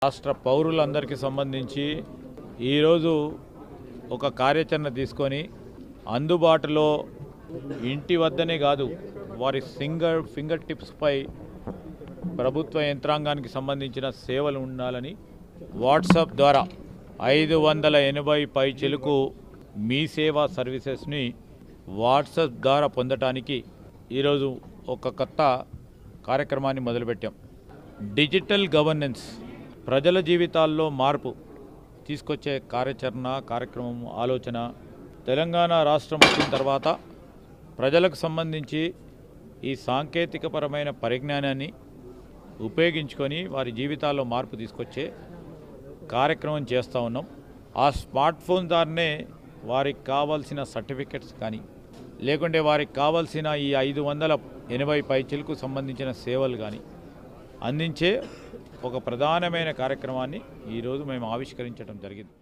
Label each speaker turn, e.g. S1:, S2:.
S1: రాష్ట్ర పౌరులందరికీ సంబంధించి ఈరోజు ఒక కార్యాచరణ తీసుకొని అందుబాటులో ఇంటి వద్దనే కాదు వారి ఫింగర్ టిప్స్పై ప్రభుత్వ యంత్రాంగానికి సంబంధించిన సేవలు ఉండాలని వాట్సాప్ ద్వారా 580 పైచిలుకు మీ సేవా సర్వీసెస్ని వాట్సాప్ ద్వారా పొందటానికి ఈరోజు ఒక కొత్త కార్యక్రమాన్ని మొదలుపెట్టాం. డిజిటల్ గవర్నెన్స్ ప్రజల జీవితాల్లో మార్పు తీసుకొచ్చే కార్యక్రమం ఆలోచన. తెలంగాణ రాష్ట్రం వచ్చిన తర్వాత ప్రజలకు సంబంధించి ఈ సాంకేతికపరమైన పరిజ్ఞానాన్ని ఉపయోగించుకొని వారి జీవితాల్లో మార్పు తీసుకొచ్చే కార్యక్రమం చేస్తూ ఉన్నాం. ఆ స్మార్ట్ ఫోన్ ద్వారానే వారికి కావాల్సిన సర్టిఫికెట్స్ కానీ లేకుంటే వారికి కావాల్సిన ఈ 580 పైచిలకు సంబంధించిన సేవలు కానీ అందించే ఒక ప్రధానమైన కార్యక్రమాన్ని ఈరోజు మేము ఆవిష్కరించడం జరిగింది.